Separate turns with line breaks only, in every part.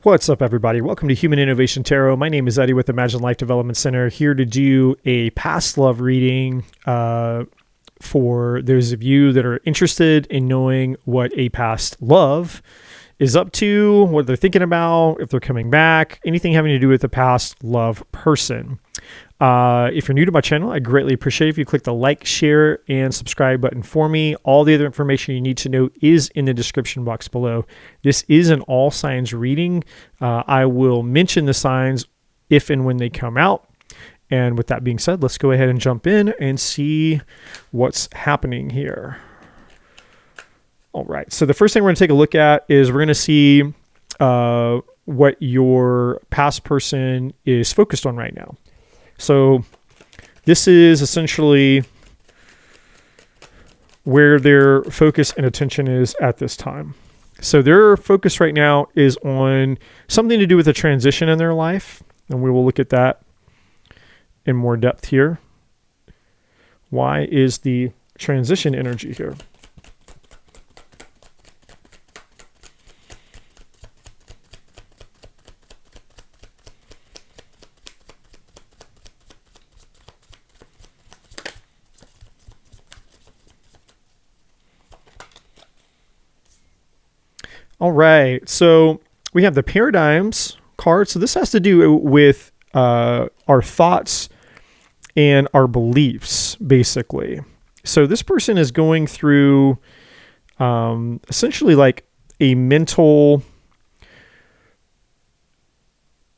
What's up, everybody? Welcome to Human Innovation Tarot. My name is Eddie with Imagine Life Development Center, here to do a past love reading for those of you that are interested in knowing what a past love is up to, what they're thinking about, if they're coming back, anything having to do with a past love person. If you're new to my channel, I greatly appreciate if you click the like, share, and subscribe button for me. All the other information you need to know is in the description box below. This is an all signs reading. I will mention the signs if and when they come out. And with that being said, let's go ahead and jump in and see what's happening here. All right. So the first thing we're going to take a look at is we're going to see what your past person is focused on right now. So this is essentially where their focus and attention is at this time. So their focus right now is on something to do with a transition in their life. And we will look at that in more depth here. Why is the transition energy here? All right, so we have the paradigms card. So this has to do with our thoughts and our beliefs, basically. So this person is going through essentially like a mental,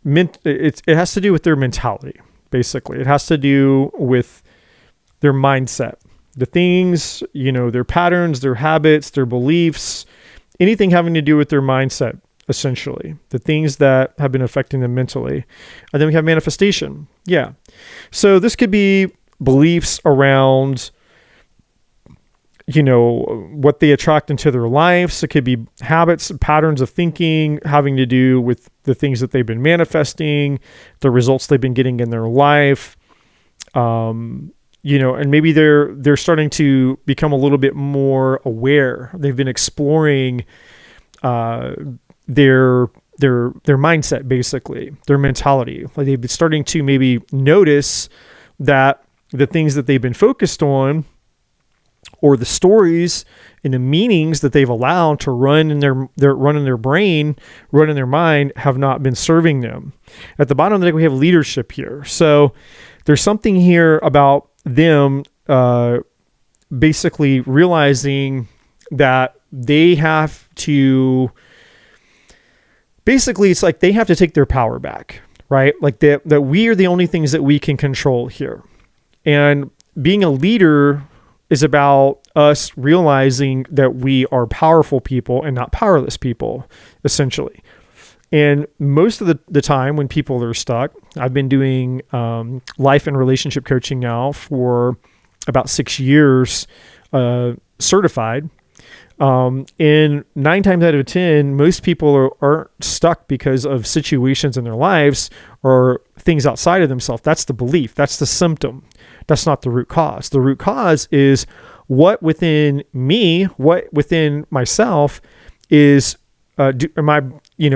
it has to do with their mentality, basically. It has to do with their mindset, the things, their patterns, their habits, their beliefs, anything having to do with their mindset, essentially, the things that have been affecting them mentally. And then we have manifestation. Yeah. So this could be beliefs around, what they attract into their lives. It could be habits, patterns of thinking having to do with the things that they've been manifesting, the results they've been getting in their life. And maybe they're starting to become a little bit more aware. They've been exploring their mindset, basically, their mentality. Like they've been starting to maybe notice that the things that they've been focused on, or the stories and the meanings that they've allowed to run in their brain, run in their mind, have not been serving them. At the bottom of the deck, we have leadership here. So there's something here about them basically realizing that they have to, basically it's like they have to take their power back, right? Like that we are the only things that we can control here. And being a leader is about us realizing that we are powerful people and not powerless people, essentially. And most of the time when people are stuck, I've been doing life and relationship coaching now for about 6 years, certified. And 9 times out of 10, most people aren't stuck because of situations in their lives or things outside of themselves. That's the belief. That's the symptom. That's not the root cause. The root cause is what within me, what within myself is am I,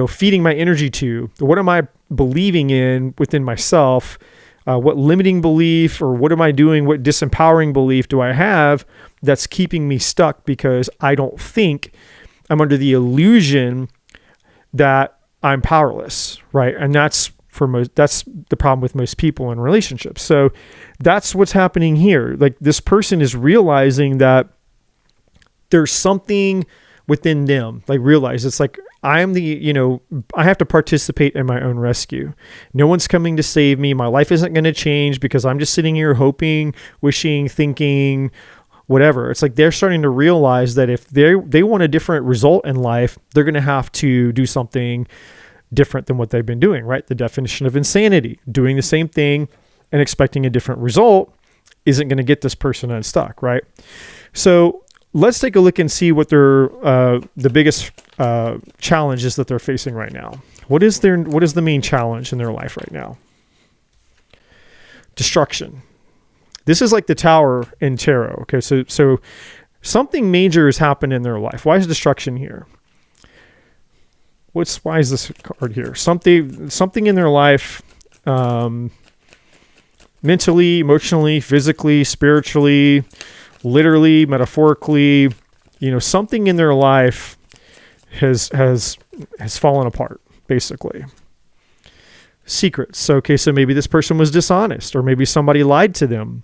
feeding my energy to? What am I believing in within myself? What limiting belief, or what am I doing? What disempowering belief do I have that's keeping me stuck because I don't think, I'm under the illusion that I'm powerless, right? And that's the problem with most people in relationships. So that's what's happening here. Like this person is realizing that there's something within them, like realize it's like, I have to participate in my own rescue. No one's coming to save me. My life isn't going to change because I'm just sitting here hoping, wishing, thinking, whatever. It's like they're starting to realize that if they want a different result in life, they're going to have to do something different than what they've been doing, right? The definition of insanity, doing the same thing and expecting a different result, isn't going to get this person unstuck, right? So let's take a look and see what their the biggest challenges that they're facing right now. What is the main challenge in their life right now? Destruction. This is like the Tower in tarot. Okay, so something major has happened in their life. Why is destruction here? why is this card here? Something in their life, mentally, emotionally, physically, spiritually, literally, metaphorically, something in their life has fallen apart, basically. Secrets. So maybe this person was dishonest, or maybe somebody lied to them.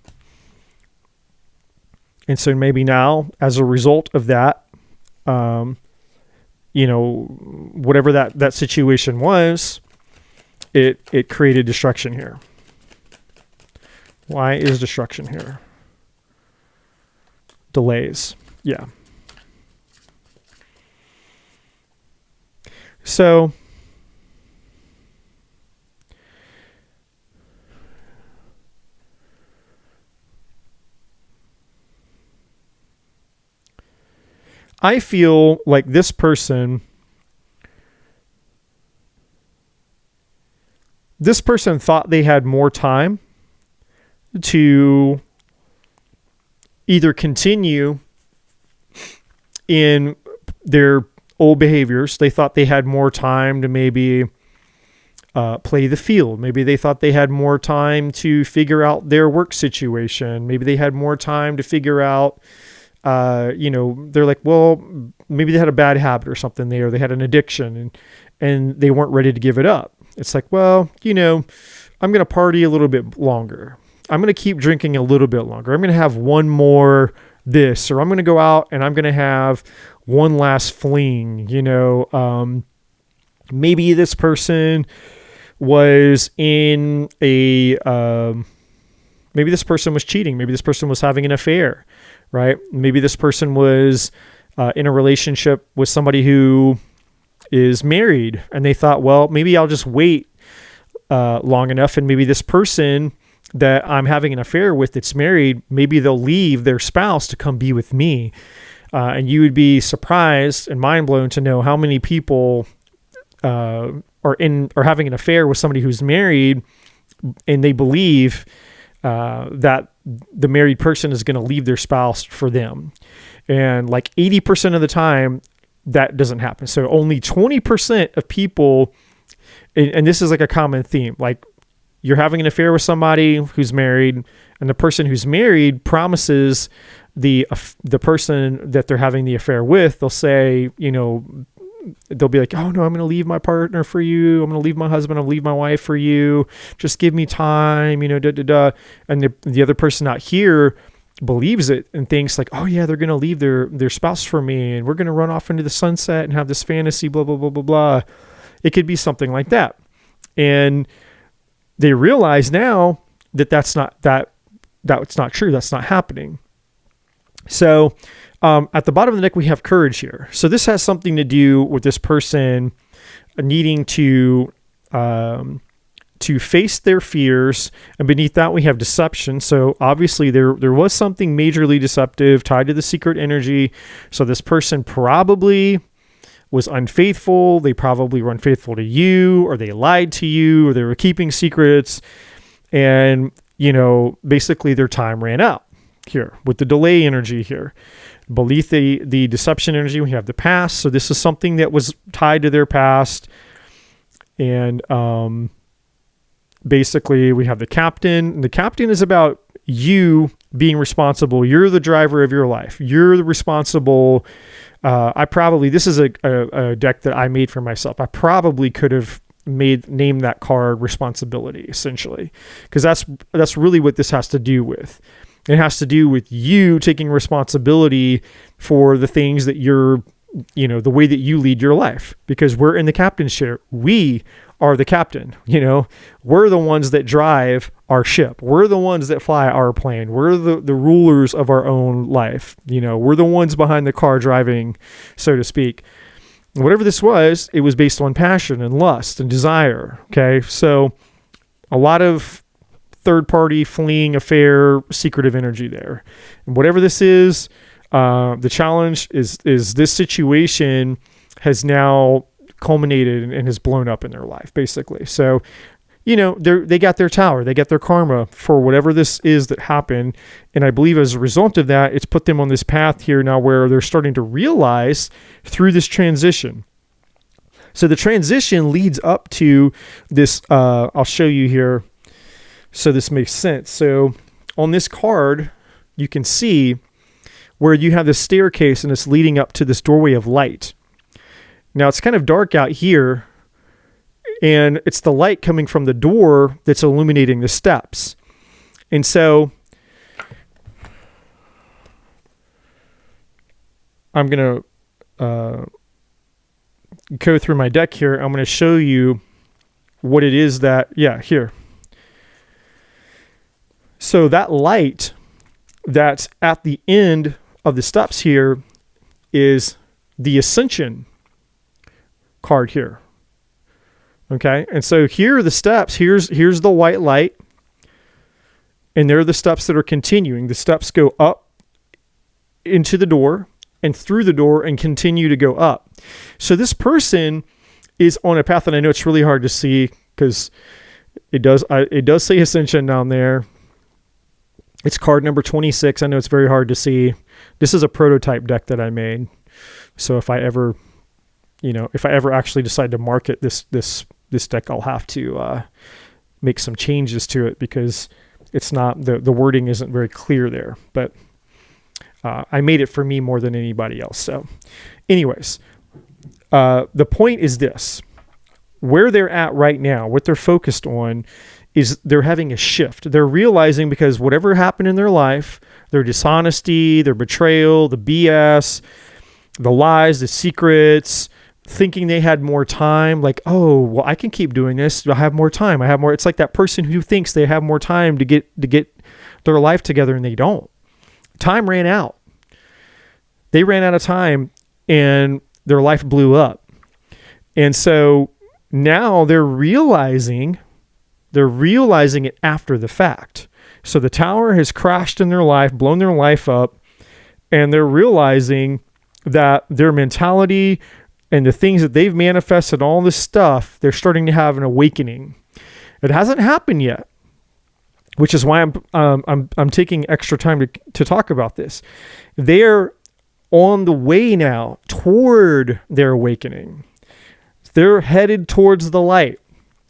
And so maybe now, as a result of that, whatever that situation was, it created destruction here. Why is destruction here? Delays. Yeah. So I feel like this person thought they had more time to either continue in their old behaviors. They thought they had more time to maybe play the field. Maybe they thought they had more time to figure out their work situation. Maybe they had more time to figure out, they're like, well, maybe they had a bad habit or something there. They had an addiction and they weren't ready to give it up. It's like, well, I'm going to party a little bit longer. I'm going to keep drinking a little bit longer. I'm going to have one more this, or I'm going to go out and I'm going to have one last fling. Maybe this person was in maybe this person was cheating. Maybe this person was having an affair, right? Maybe this person was in a relationship with somebody who is married, and they thought, well, maybe I'll just wait long enough, and maybe this person that I'm having an affair with that's married, maybe they'll leave their spouse to come be with me. And you would be surprised and mind blown to know how many people are having an affair with somebody who's married, and they believe that the married person is going to leave their spouse for them. And like 80% of the time, that doesn't happen. So only 20% of people, and this is like a common theme, like you're having an affair with somebody who's married, and the person who's married promises the person that they're having the affair with, they'll say, they'll be like, oh no, I'm going to leave my partner for you. I'm going to leave my husband. I'm going to leave my wife for you. Just give me time, And the other person out here believes it and thinks like, oh yeah, they're going to leave their spouse for me, and we're going to run off into the sunset and have this fantasy, blah, blah, blah, blah, blah. It could be something like that. And they realize now that's not true. That's not happening. So at the bottom of the deck, we have courage here. So this has something to do with this person needing to face their fears. And beneath that, we have deception. So obviously there was something majorly deceptive tied to the secret energy. So this person probably was unfaithful. They probably were unfaithful to you, or they lied to you, or they were keeping secrets. And, basically their time ran out here with the delay energy here. Beneath the deception energy, we have the past. So this is something that was tied to their past. And basically we have the captain. And the captain is about you being responsible. You're the driver of your life. You're the responsible. This is a deck that I made for myself. I probably could have named that card responsibility, essentially, because that's really what this has to do with. It has to do with you taking responsibility for the things that you're, the way that you lead your life, because we're in the captain's chair. We are the captain, we're the ones that drive our ship. We're the ones that fly our plane. We're the rulers of our own life. We're the ones behind the car driving, so to speak. Whatever this was, it was based on passion and lust and desire. Okay. So a lot of third party fleeing affair, secretive energy there. And whatever this is, the challenge is this situation has now culminated and has blown up in their life, basically. So, they got their tower, they got their karma for whatever this is that happened. And I believe as a result of that, it's put them on this path here now where they're starting to realize through this transition So the transition leads up to this. I'll show you here so this makes sense. So on this card, you can see where you have this staircase and it's leading up to this doorway of light. Now it's kind of dark out here, and it's the light coming from the door that's illuminating the steps. And so I'm going to go through my deck here. I'm going to show you what it is that, here. So that light that's at the end of the steps here is the Ascension card here. Okay. And so here are the steps. Here's the white light. And there are the steps that are continuing. The steps go up into the door and through the door and continue to go up. So this person is on a path, and I know it's really hard to see because it does say Ascension down there. It's card number 26. I know it's very hard to see. This is a prototype deck that I made. So if I ever actually decide to market this deck, I'll have to make some changes to it because it's not, the wording isn't very clear there. But I made it for me more than anybody else. So anyways, the point is this. Where they're at right now, what they're focused on is they're having a shift. They're realizing because whatever happened in their life, their dishonesty, their betrayal, the BS, the lies, the secrets, thinking they had more time, like, oh, well, I can keep doing this. I have more time. I have more. It's like that person who thinks they have more time to get their life together and they don't. Time ran out. They ran out of time and their life blew up. And so now they're realizing it after the fact. So the tower has crashed in their life, blown their life up, and they're realizing that their mentality and the things that they've manifested, all this stuff, they're starting to have an awakening. It hasn't happened yet, which is why I'm taking extra time to talk about this. They're on the way now toward their awakening. They're headed towards the light.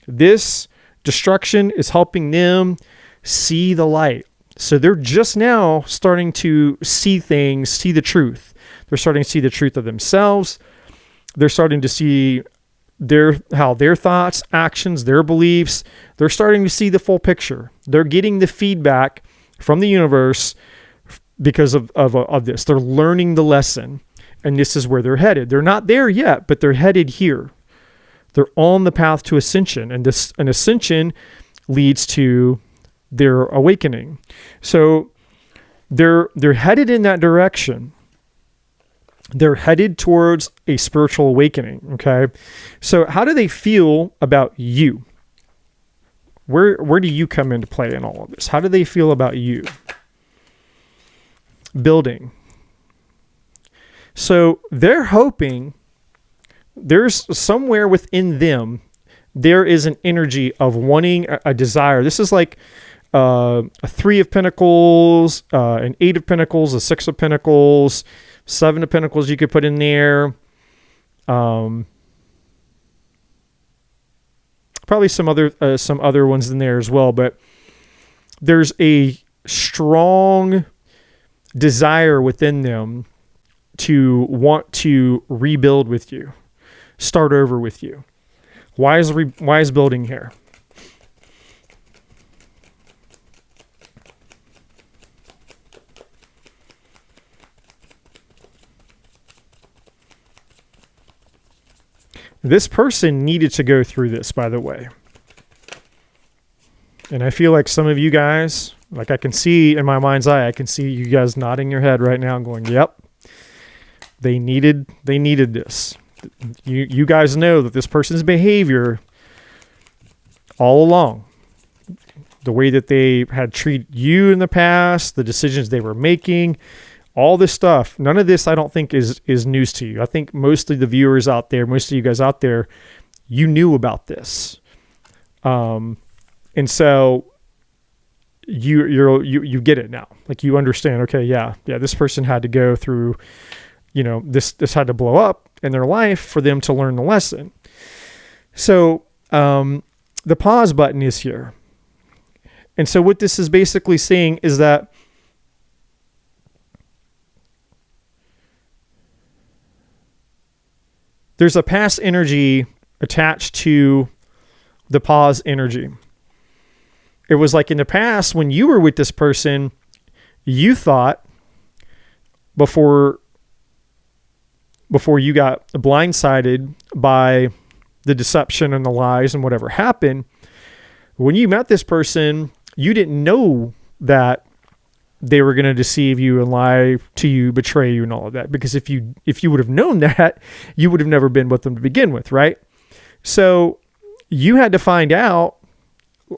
This destruction is helping them see the light. So they're just now starting to see things, see the truth. They're starting to see the truth of themselves. They're starting to see how their thoughts, actions, their beliefs, they're starting to see the full picture. They're getting the feedback from the universe because of this. They're learning the lesson, and this is where they're headed. They're not there yet, but they're headed here. They're on the path to ascension, and an ascension leads to their awakening. So they're headed in that direction. They're headed towards a spiritual awakening, okay? So how do they feel about you? Where do you come into play in all of this? How do they feel about you? Building. So they're hoping there's somewhere within them, there is an energy of wanting a desire. This is like a 3 of Pentacles, an 8 of Pentacles, a 6 of Pentacles, 7 of Pentacles you could put in there. Probably some other ones in there as well, but there's a strong desire within them to want to rebuild with you, start over with you. Why is building here? This person needed to go through this, by the way. And I feel like some of you guys, like I can see in my mind's eye, I can see you guys nodding your head right now and going, yep, they needed this. You guys know that this person's behavior all along, the way that they had treated you in the past, the decisions they were making, all this stuff, none of this I don't think is news to you. I think most of the viewers out there, most of you guys out there, you knew about this. And so you get it now. Like you understand, okay, yeah, this person had to go through, this had to blow up in their life for them to learn the lesson. So the pause button is here. And so what this is basically saying is that there's a past energy attached to the pause energy. It was like in the past when you were with this person, you thought before you got blindsided by the deception and the lies and whatever happened, when you met this person, you didn't know that they were going to deceive you and lie to you, betray you and all of that. Because if you would have known that, you would have never been with them to begin with, right? So you had to find out,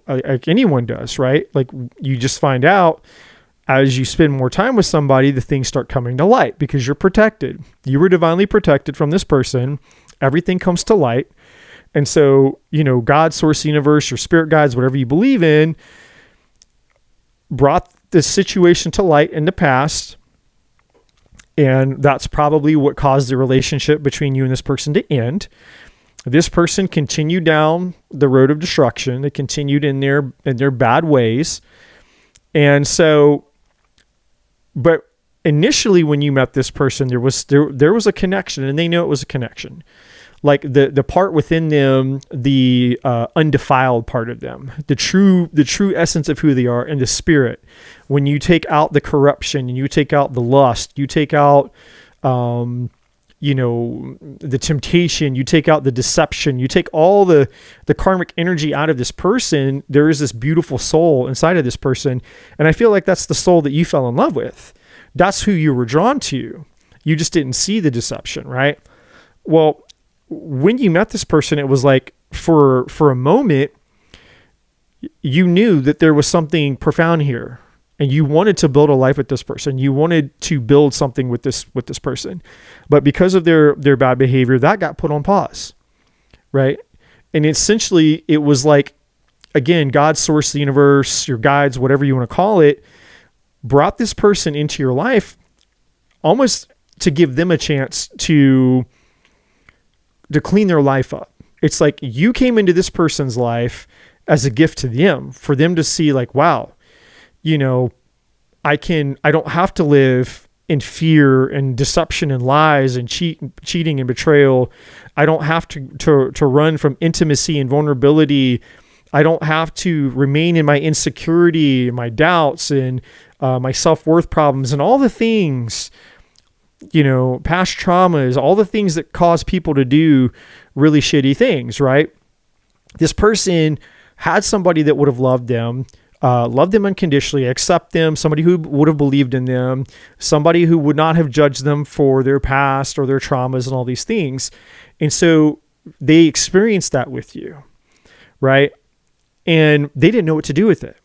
like anyone does, right? Like you just find out as you spend more time with somebody, the things start coming to light because you're protected. You were divinely protected from this person. Everything comes to light. And so, God, source, universe, your spirit guides, whatever you believe in, brought this situation to light in the past. And that's probably what caused the relationship between you and this person to end. This person continued down the road of destruction. They continued in their bad ways. And so, but initially when you met this person, there was a connection, and they know it was a connection. Like the part within them, the undefiled part of them, the true essence of who they are, and the spirit. When you take out the corruption and you take out the lust, you take out, the temptation, you take out the deception, you take all the karmic energy out of this person, there is this beautiful soul inside of this person. And I feel like that's the soul that you fell in love with. That's who you were drawn to. You just didn't see the deception, right? Well, when you met this person, it was like for a moment, you knew that there was something profound here, and you wanted to build a life with this person. You wanted to build something with this person, but because of their bad behavior, that got put on pause, right? And essentially, it was like, again, God's source, the universe, your guides, whatever you want to call it, brought this person into your life almost to give them a chance to clean their life up. It's like you came into this person's life as a gift to them, for them to see like, wow, I don't have to live in fear and deception and lies and cheating and betrayal. I don't have to run from intimacy and vulnerability. I don't have to remain in my insecurity, my doubts, and my self-worth problems, and all the things, past traumas, all the things that cause people to do really shitty things, right? This person had somebody that would have loved them unconditionally, accept them, somebody who would have believed in them, somebody who would not have judged them for their past or their traumas and all these things. And so they experienced that with you, right? And they didn't know what to do with it.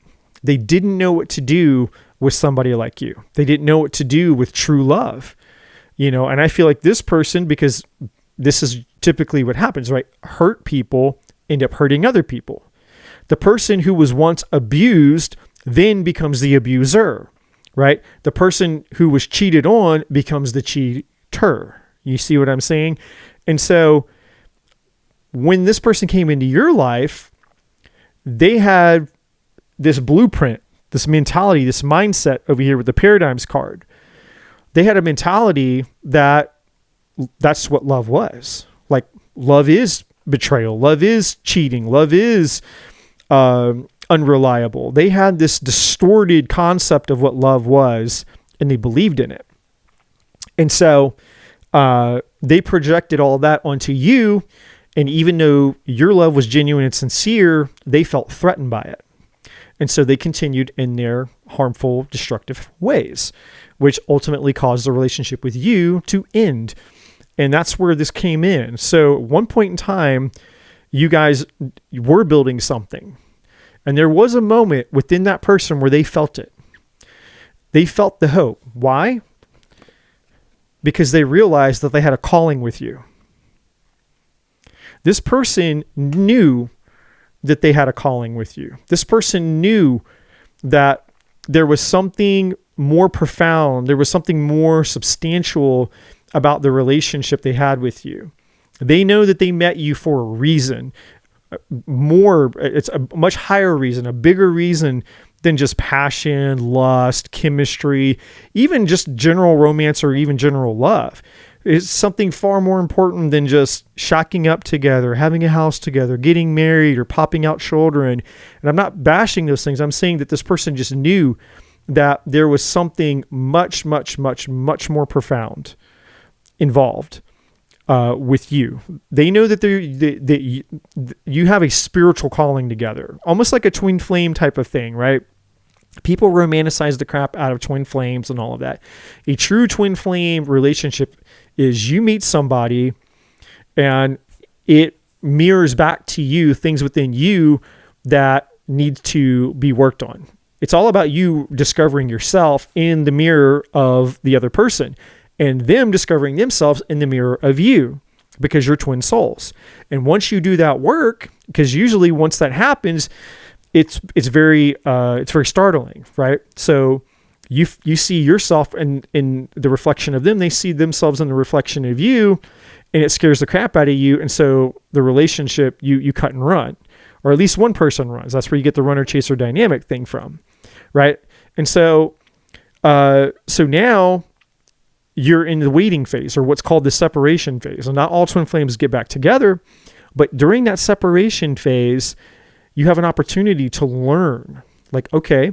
They didn't know what to do with somebody like you. They didn't know what to do with true love, and I feel like this person, because this is typically what happens, right? Hurt people end up hurting other people. The person who was once abused then becomes the abuser, right? The person who was cheated on becomes the cheater. You see what I'm saying? And so when this person came into your life, they had this blueprint, this mentality, this mindset over here with the paradigms card. They had a mentality that that's what love was. Like, love is betrayal. Love is cheating. Love is unreliable. They had this distorted concept of what love was, and they believed in it. And so they projected all that onto you. And even though your love was genuine and sincere, they felt threatened by it. And so they continued in their harmful, destructive ways, which ultimately caused the relationship with you to end. And that's where this came in. So at one point in time, you guys were building something. And there was a moment within that person where they felt it. They felt the hope. Why? Because they realized that they had a calling with you. This person knew that they had a calling with you. This person knew that there was something more profound, there was something more substantial about the relationship they had with you. They know that they met you for a reason. It's a much higher reason, a bigger reason than just passion, lust, chemistry, even just general romance or even general love. It's something far more important than just shacking up together, having a house together, getting married, or popping out children. And I'm not bashing those things. I'm saying that this person just knew that there was something much, much, much, much more profound involved with you. They know that you have a spiritual calling together, almost like a twin flame type of thing, right? People romanticize the crap out of twin flames and all of that. A true twin flame relationship is you meet somebody and it mirrors back to you things within you that need to be worked on. It's all about you discovering yourself in the mirror of the other person and them discovering themselves in the mirror of you, because you're twin souls. And once you do that work, because usually once that happens, it's very startling, right? So you see yourself in the reflection of them. They see themselves in the reflection of you, and it scares the crap out of you. And so the relationship, you cut and run, or at least one person runs. That's where you get the runner chaser dynamic thing from, right? And so now you're in the waiting phase, or what's called the separation phase. And not all twin flames get back together, but during that separation phase, you have an opportunity to learn, like, okay,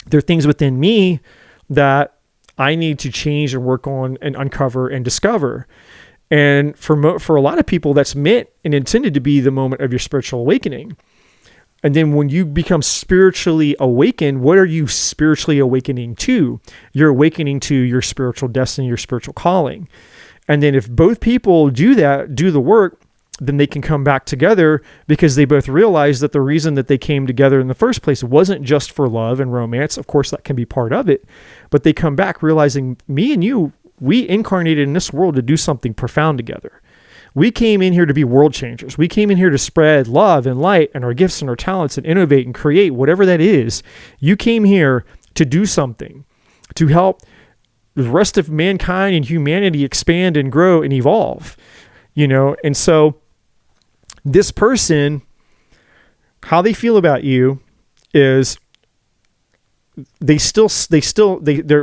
there are things within me that I need to change and work on and uncover and discover. And for a lot of people, that's meant and intended to be the moment of your spiritual awakening. And then when you become spiritually awakened, what are you spiritually awakening to? You're awakening to your spiritual destiny, your spiritual calling. And then if both people do the work, then they can come back together, because they both realize that the reason that they came together in the first place wasn't just for love and romance. Of course, that can be part of it, but they come back realizing, me and you, we incarnated in this world to do something profound together. We came in here to be world changers. We came in here to spread love and light and our gifts and our talents and innovate and create whatever that is. You came here to do something, to help the rest of mankind and humanity expand and grow and evolve, And so this person, how they feel about you is they're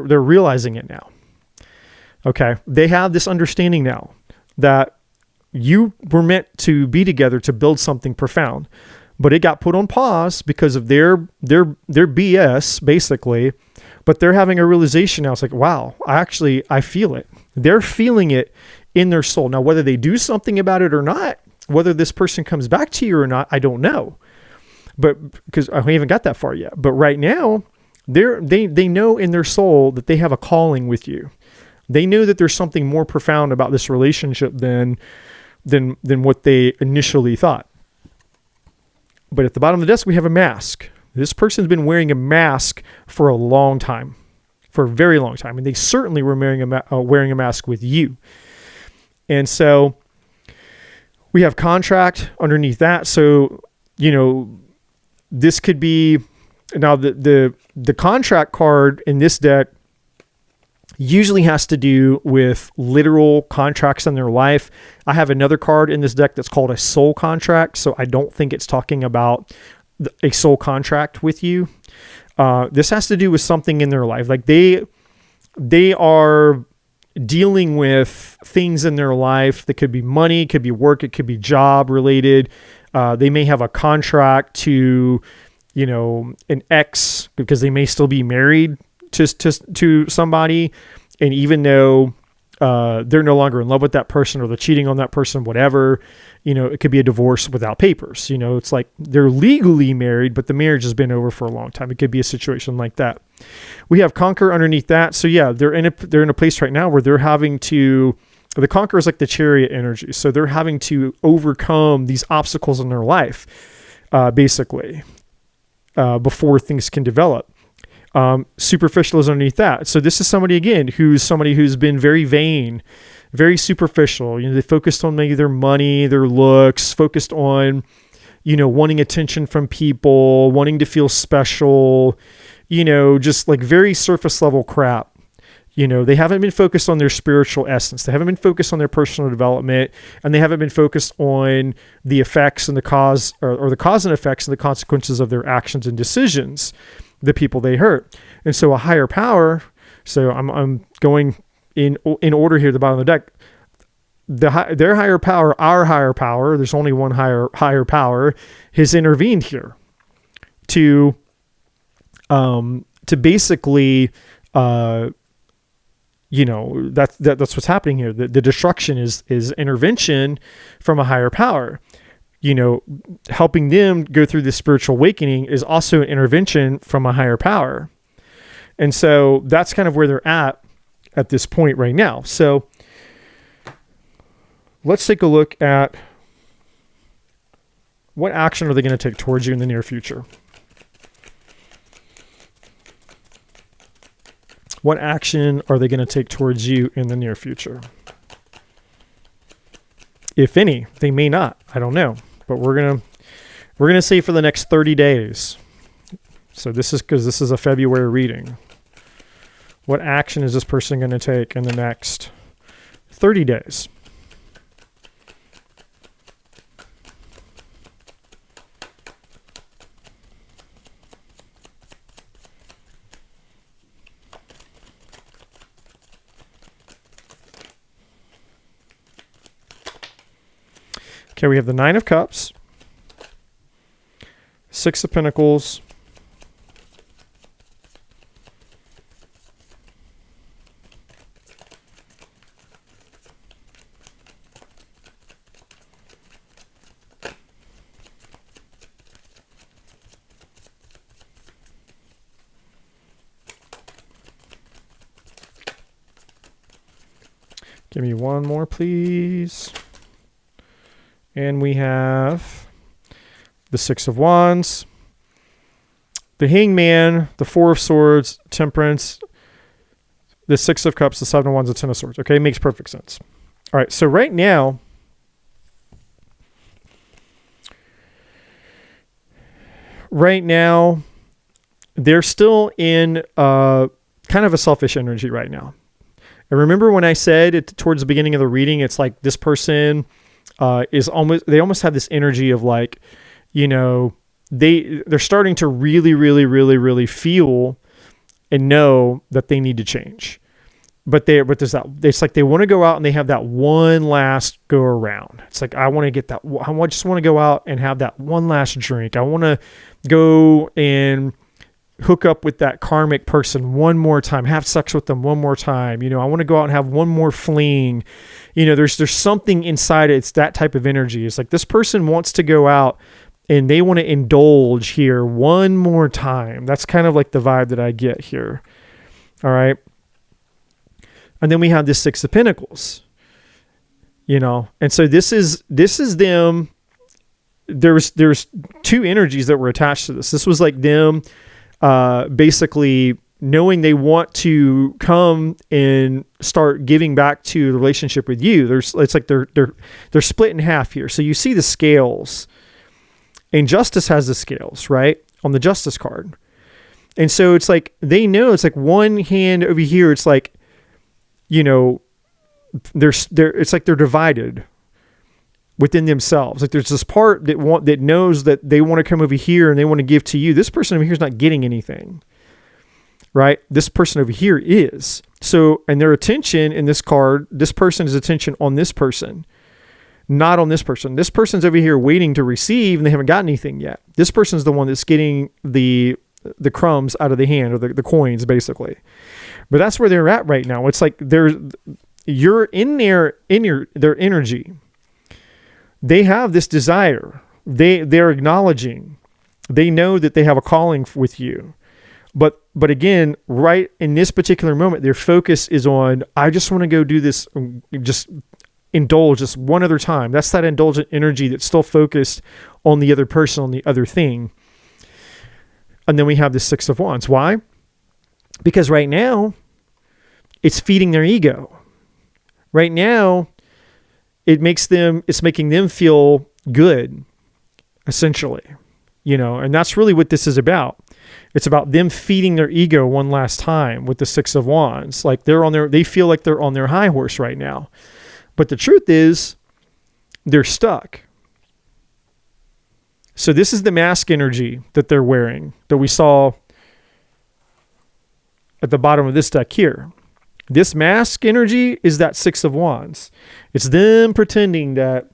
realizing it now. Okay. They have this understanding now that you were meant to be together to build something profound, but it got put on pause because of their BS, basically. But they're having a realization now. It's like, wow, I feel it. They're feeling it in their soul. Now, whether they do something about it or not, whether this person comes back to you or not, I don't know. But because I haven't got that far yet. But right now, they know in their soul that they have a calling with you. They know that there's something more profound about this relationship than what they initially thought. But at the bottom of the desk, we have a mask. This person's been wearing a mask for a long time, for a very long time. And they certainly were wearing a mask with you. And so we have contract underneath that. So, this could be, now the contract card in this deck usually has to do with literal contracts in their life. I have another card in this deck that's called a soul contract. So I don't think it's talking about a soul contract with you. This has to do with something in their life. Like they are dealing with things in their life that could be money, could be work, it could be job related. They may have a contract to, an ex, because they may still be married to somebody. And even though they're no longer in love with that person, or they're cheating on that person, whatever, it could be a divorce without papers. It's like they're legally married, but the marriage has been over for a long time. It could be a situation like that. We have conquer underneath that. So yeah, they're in a place right now where they're having to, the conquer is like the chariot energy. So they're having to overcome these obstacles in their life, basically, before things can develop. Superficial is underneath that. So this is somebody who's been very vain, very superficial. They focused on maybe their money, their looks, focused on, wanting attention from people, wanting to feel special, just like very surface level crap, They haven't been focused on their spiritual essence. They haven't been focused on their personal development, and they haven't been focused on the effects and the cause, or the cause and effects and the consequences of their actions and decisions, the people they hurt. And so a higher power, so I'm going in order here, the bottom of the deck, their higher power, our higher power, there's only one higher power, has intervened here to basically, that's what's happening here. The destruction is intervention from a higher power. Helping them go through this spiritual awakening is also an intervention from a higher power. And so that's kind of where they're at this point right now. So let's take a look at what action are they going to take towards you in the near future. What action are they going to take towards you in the near future? If any, they may not. I don't know. But we're gonna say for the next 30 days. So this is because this is a February reading. What action is this person going to take in the next 30 days? Okay, we have the Nine of Cups, Six of Pentacles, give me one more, please. And we have the Six of Wands, the Hangman, the Four of Swords, Temperance, the Six of Cups, the Seven of Wands, the Ten of Swords. Okay, makes perfect sense. All right, so right now, they're still in kind of a selfish energy right now. And remember when I said towards the beginning of the reading, it's like this person they almost have this energy of like, they're starting to really, really, really, really feel and know that they need to change. But it's like they want to go out and they have that one last go around. It's like, I just want to go out and have that one last drink. I want to go and hook up with that karmic person one more time, have sex with them one more time. I want to go out and have one more fling. There's something inside it. It's that type of energy. It's like this person wants to go out and they want to indulge here one more time. That's kind of like the vibe that I get here. All right. And then we have this Six of Pentacles, and so this is them. There's two energies that were attached to this. This was like them, basically knowing they want to come and start giving back to the relationship with you. It's like they're split in half here. So you see the scales, and Justice has the scales, right, on the Justice card. And so it's like they know it's like one hand over here. It's like, it's like they're divided within themselves. Like there's this part that knows that they want to come over here and they want to give to you. This person over here is not getting anything, right? This person over here is. So, and their attention in this card, this person's attention on this person, not on this person. This person's over here waiting to receive and they haven't got anything yet. This person's the one that's getting the crumbs out of the hand, or the coins basically. But that's where they're at right now. It's like you're in their energy. They have this desire. They're acknowledging. They know that they have a calling with you. But again, right in this particular moment, their focus is on, I just want to go do this, just indulge just one other time. That's that indulgent energy that's still focused on the other person, on the other thing. And then we have the Six of Wands. Why? Because right now, it's feeding their ego. Right now, it's making them feel good, essentially, and that's really what this is about. It's about them feeding their ego one last time with the Six of Wands. Like they feel like they're on their high horse right now. But the truth is, they're stuck. So this is the mask energy that they're wearing that we saw at the bottom of this deck here. This mask energy is that Six of Wands. It's them pretending that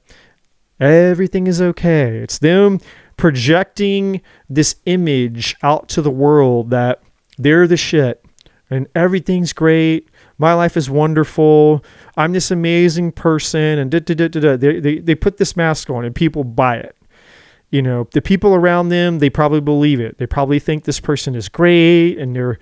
everything is okay. It's them projecting this image out to the world that they're the shit and everything's great. My life is wonderful. I'm this amazing person. And they put this mask on and people buy it. You know, the people around them, they probably believe it. They probably think this person is great and they're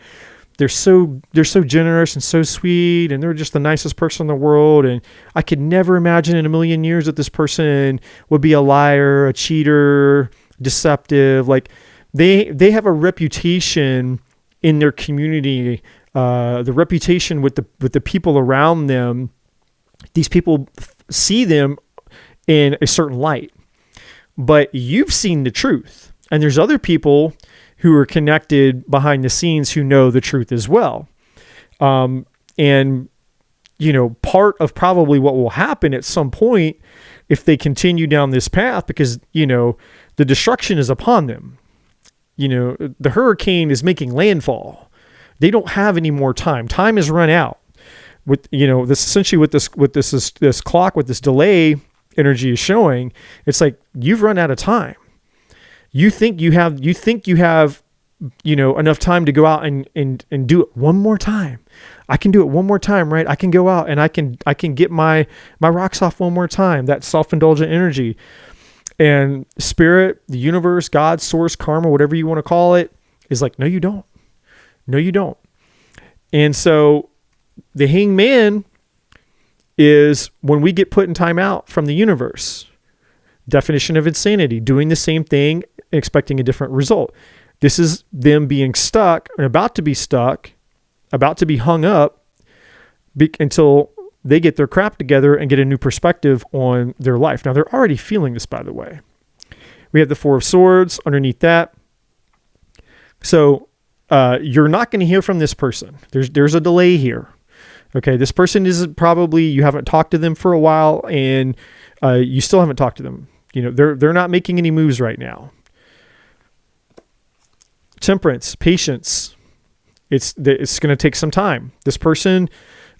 so generous and so sweet and they're just the nicest person in the world. And I could never imagine in a million years that this person would be a liar, a cheater, deceptive. Like they have a reputation in their community, the reputation with the people around them. These people see them in a certain light, but you've seen the truth, and there's other people who are connected behind the scenes who know the truth as well. And, you know, part of probably what will happen at some point if they continue down this path, because, you know, the destruction is upon them. You know, the hurricane is making landfall. They don't have any more time. Time has run out. With, you know, this essentially with this clock, with this delay energy is showing, it's like you've run out of time. You think you have, you know, enough time to go out and do it one more time. I can do it one more time, right? I can go out and I can get my rocks off one more time. That self-indulgent energy. And spirit, the universe, God, source, karma, whatever you want to call it, is like, no, you don't. No, you don't. And so the hangman is when we get put in time out from the universe. Definition of insanity, doing the same thing, expecting a different result. This is them being stuck and about to be stuck, about to be hung up until they get their crap together and get a new perspective on their life. Now, they're already feeling this, by the way. We have the Four of Swords underneath that. So you're not going to hear from this person. There's a delay here. Okay, this person is probably, you haven't talked to them for a while, and you still haven't talked to them. You know, they're not making any moves right now. Temperance, patience. It's going to take some time. This person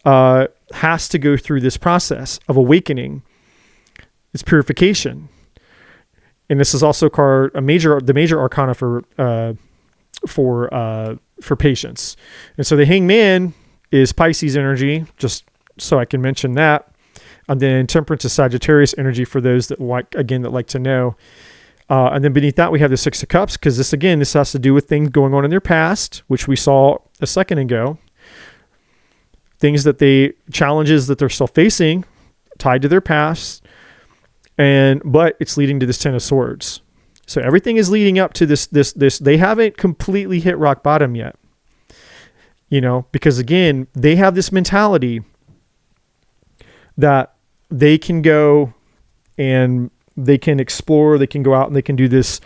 has to go through this process of awakening. It's purification, and this is also called the major arcana for patience. And so the hangman is Pisces energy, just so I can mention that. And then temperance is Sagittarius energy for those that like to know. And then beneath that, we have the Six of Cups, because this has to do with things going on in their past, which we saw a second ago. Challenges that they're still facing, tied to their past, but it's leading to this Ten of Swords. So everything is leading up to this. They haven't completely hit rock bottom yet. You know, because again, they have this mentality that they can go and they can explore, they can go out and they can do this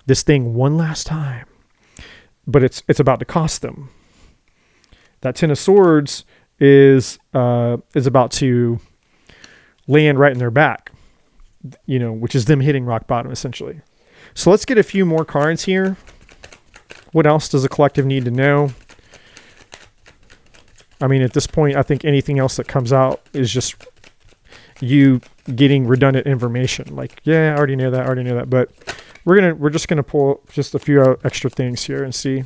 thing one last time, but it's about to cost them. That Ten of Swords is about to land right in their back, you know, which is them hitting rock bottom essentially. So let's get a few more cards here. What else does a collective need to know? I mean, at this point, I think anything else that comes out is just you getting redundant information. Like, yeah, I already know that. But we're just gonna pull just a few extra things here and see.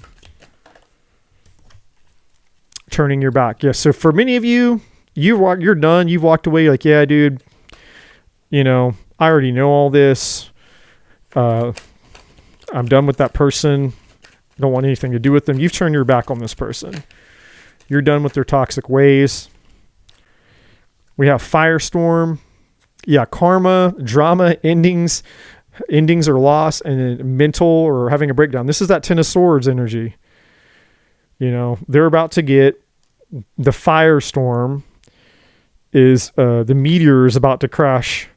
Turning your back. Yeah. So for many of you, you're done. You've walked away. Like, yeah, dude. You know, I already know all this. I'm done with that person. Don't want anything to do with them. You've turned your back on this person. You're done with their toxic ways. We have firestorm. Yeah, karma, drama, endings or loss, and then mental or having a breakdown. This is that Ten of Swords energy. You know, they're about to get the firestorm. The meteor is about to crash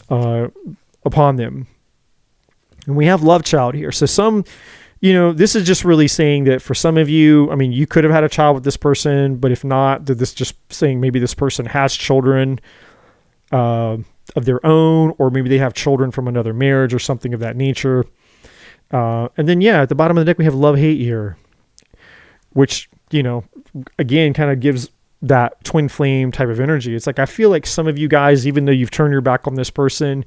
upon them. And we have love child here. So some this is just really saying that for some of you, I mean, you could have had a child with this person, but if not, that this just saying maybe this person has children of their own, or maybe they have children from another marriage or something of that nature. And then, at the bottom of the deck, we have love-hate here, which, again, kind of gives that twin flame type of energy. It's like, I feel like some of you guys, even though you've turned your back on this person,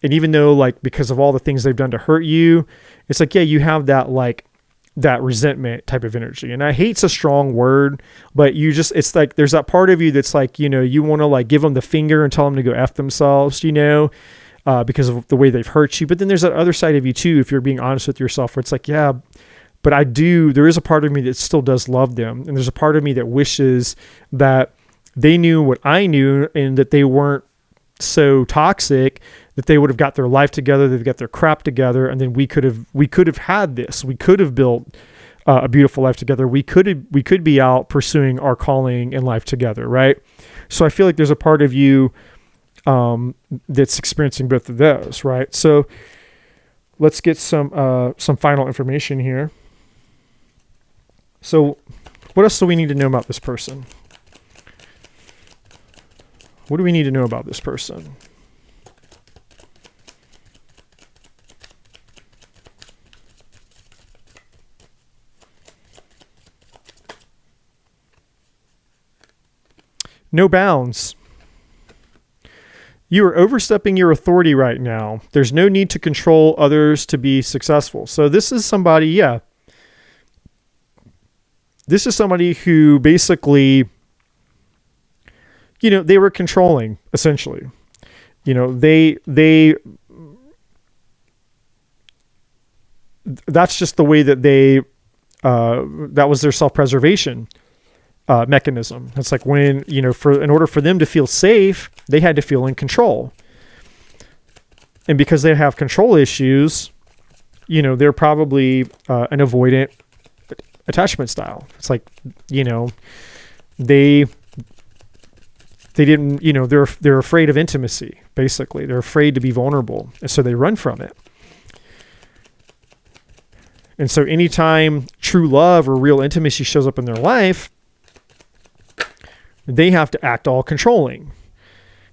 and even though like, because of all the things they've done to hurt you, it's like, you have that, like that resentment type of energy. And I hate's a strong word, but it's like, there's that part of you that's like, you want to like give them the finger and tell them to go F themselves, because of the way they've hurt you. But then there's that other side of you too, if you're being honest with yourself, where it's like, but there is a part of me that still does love them. And there's a part of me that wishes that they knew what I knew, and that they weren't so toxic, that they would have got their life together, they've got their crap together. And then we could have had this, we could have built a beautiful life together. We could be out pursuing our calling in life together. Right. So I feel like there's a part of you that's experiencing both of those. Right. So let's get some final information here. So what else do we need to know about this person? What do we need to know about this person? No bounds. You are overstepping your authority right now. There's no need to control others to be successful. So this is somebody, this is somebody who basically, they were controlling, essentially. That's just the way that that was their self-preservation mechanism. It's like when, in order for them to feel safe, they had to feel in control. And because they have control issues, they're probably an avoidant attachment style. It's like, they didn't, they're afraid of intimacy, basically. They're afraid to be vulnerable. And so they run from it. And so anytime true love or real intimacy shows up in their life, they have to act all controlling.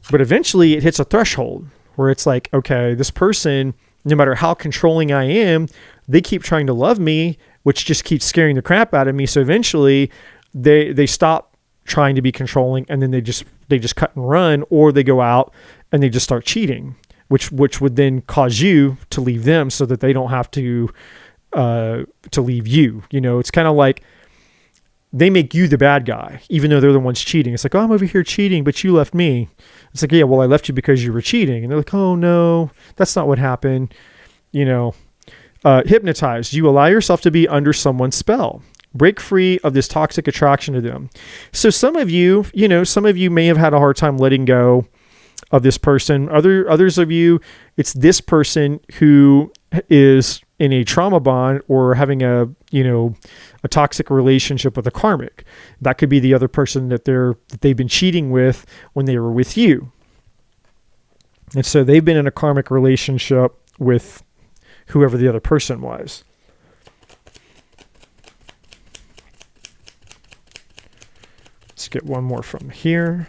But eventually it hits a threshold where it's like, okay, this person, no matter how controlling I am, they keep trying to love me, which just keeps scaring the crap out of me. So eventually they stop trying to be controlling, and then they just cut and run, or they go out and they just start cheating, which would then cause you to leave them so that they don't have to leave you. It's kind of like they make you the bad guy, even though they're the ones cheating. It's like, oh, I'm over here cheating, but you left me. It's like, yeah, well, I left you because you were cheating. And they're like, oh no, that's not what happened. Hypnotized. You allow yourself to be under someone's spell. Break free of this toxic attraction to them. So some of you, may have had a hard time letting go of this person. Others of you, it's this person who is in a trauma bond or having a toxic relationship with a karmic. That could be the other person that they've been cheating with when they were with you. And so they've been in a karmic relationship with whoever the other person was. Let's get one more from here.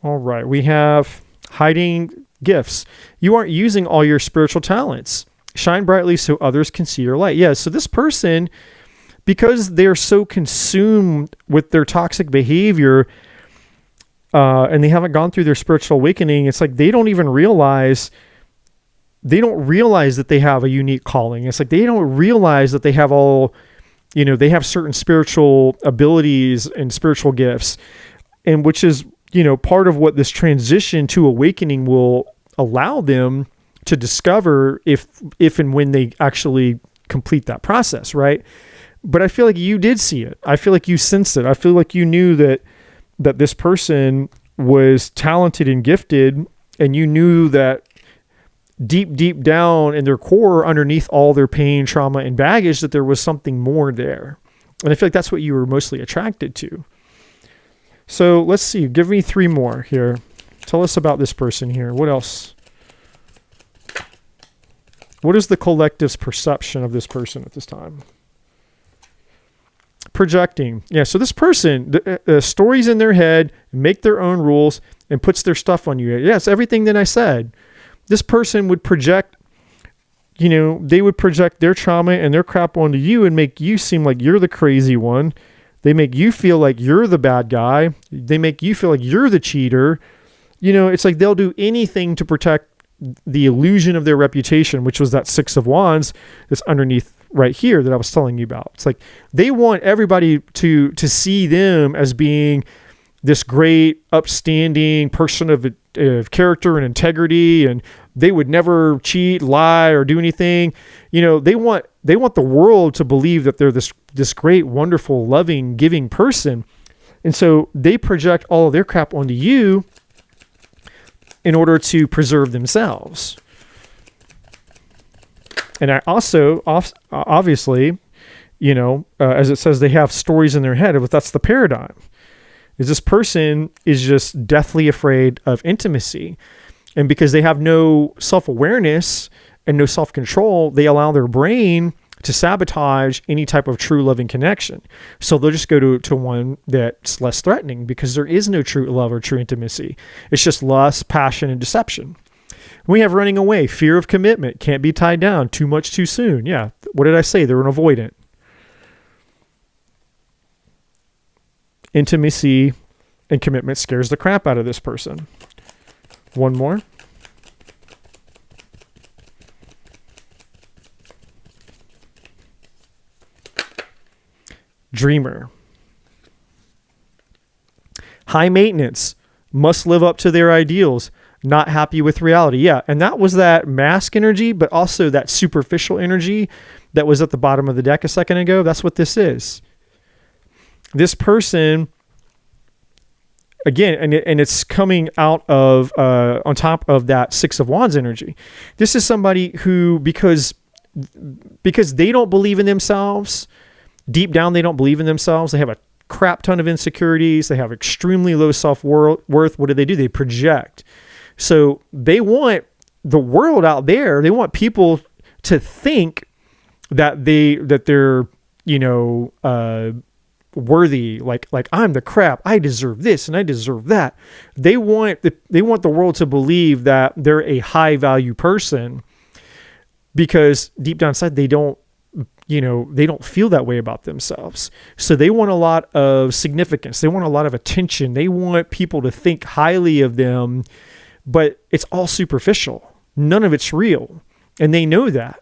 All right, we have hiding gifts. You aren't using all your spiritual talents. Shine brightly so others can see your light. Yeah, so this person, because they're so consumed with their toxic behavior and they haven't gone through their spiritual awakening, it's like they don't realize that they have a unique calling. It's like they don't realize that they have they have certain spiritual abilities and spiritual gifts, and which is, part of what this transition to awakening will allow them to discover if and when they actually complete that process, right? But I feel like you did see it. I feel like you sensed it. I feel like you knew that this person was talented and gifted, and you knew that deep down in their core, underneath all their pain, trauma, and baggage, that there was something more there. And I feel like that's what you were mostly attracted to. So let's see. Give me 3 more here. Tell us about this person here. What else? What is the collective's perception of this person at this time? Projecting. Yeah, so this person, the stories in their head, make their own rules, and puts their stuff on you. Yes, everything that I said. This person would project, they would project their trauma and their crap onto you and make you seem like you're the crazy one. They make you feel like you're the bad guy. They make you feel like you're the cheater. It's like they'll do anything to protect the illusion of their reputation, which was that 6 of Wands that's underneath right here that I was telling you about. It's like they want everybody to see them as being this great, upstanding person of character and integrity, and they would never cheat, lie, or do anything. They want the world to believe that they're this great, wonderful, loving, giving person, and so they project all of their crap onto you in order to preserve themselves. And I also, obviously, as it says, they have stories in their head, but that's the paradigm. Is this person is just deathly afraid of intimacy. And because they have no self-awareness and no self-control, they allow their brain to sabotage any type of true loving connection. So they'll just go to one that's less threatening because there is no true love or true intimacy. It's just lust, passion, and deception. We have running away, fear of commitment, can't be tied down, too much too soon. Yeah, what did I say? They're an avoidant. Intimacy and commitment scares the crap out of this person. One more. Dreamer. High maintenance, must live up to their ideals, not happy with reality. Yeah, and that was that mask energy, but also that superficial energy that was at the bottom of the deck a second ago. That's what this is. This person, again, and it's coming out of, on top of that 6 of Wands energy. This is somebody who, because they don't believe in themselves, deep down they don't believe in themselves. They have a crap ton of insecurities. They have extremely low self-worth. What do? They project. So they want the world out there. They want people to think that they're worthy, like I'm the crap. I deserve this and I deserve that. They want the world to believe that they're a high value person, because deep down inside they don't feel that way about themselves. So they want a lot of significance. They want a lot of attention. They want people to think highly of them, but it's all superficial. None of it's real. And they know that.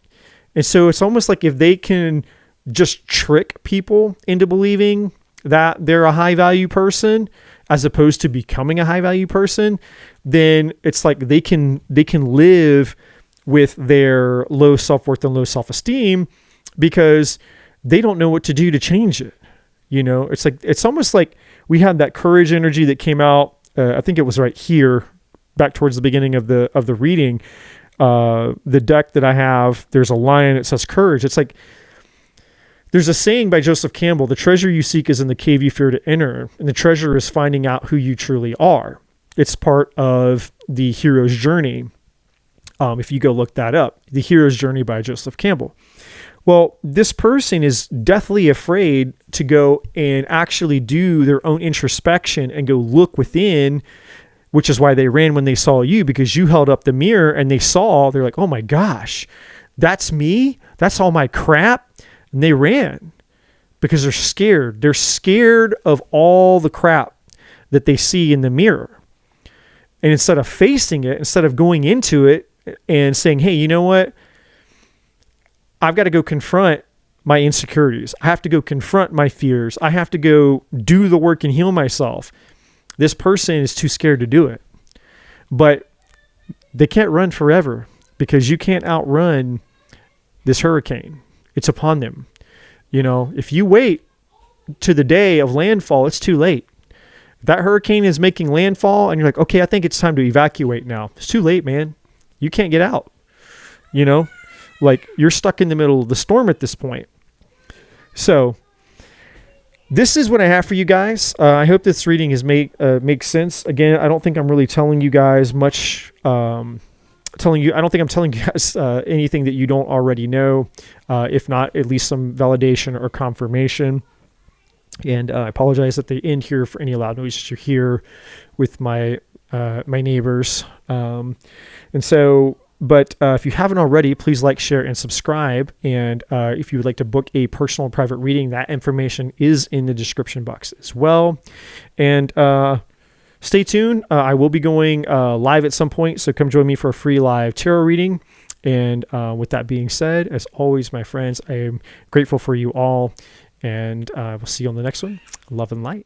And so it's almost like if they can just trick people into believing that they're a high value person as opposed to becoming a high value person, then it's like they can live with their low self-worth and low self-esteem because they don't know what to do to change it. It's almost like we had that courage energy that came out. I think it was right here, back towards the beginning of the reading. The deck that I have, there's a lion. It says courage. It's like, there's a saying by Joseph Campbell: the treasure you seek is in the cave you fear to enter, and the treasure is finding out who you truly are. It's part of the hero's journey. If you go look that up, the hero's journey by Joseph Campbell. Well, this person is deathly afraid to go and actually do their own introspection and go look within, which is why they ran when they saw you, because you held up the mirror and they're like, oh my gosh, that's me. That's all my crap. And they ran because they're scared. They're scared of all the crap that they see in the mirror. And instead of facing it, instead of going into it and saying, hey, you know what? I've got to go confront my insecurities. I have to go confront my fears. I have to go do the work and heal myself. This person is too scared to do it. But they can't run forever, because you can't outrun this hurricane. It's upon them. If you wait to the day of landfall, it's too late. If that hurricane is making landfall and you're like, okay, I think it's time to evacuate now, it's too late, man. You can't get out. Like, you're stuck in the middle of the storm at this point. So this is what I have for you guys. I hope this reading makes sense. Again, I don't think I'm really telling you guys much. I don't think I'm telling you guys anything that you don't already know. If not, at least some validation or confirmation. And I apologize at the end here for any loud noises you hear with my neighbors. But if you haven't already, please like, share, and subscribe. And if you would like to book a personal private reading, that information is in the description box as well. And stay tuned. I will be going live at some point, so come join me for a free live tarot reading. And with that being said, as always, my friends, I am grateful for you all. And we'll see you on the next one. Love and light.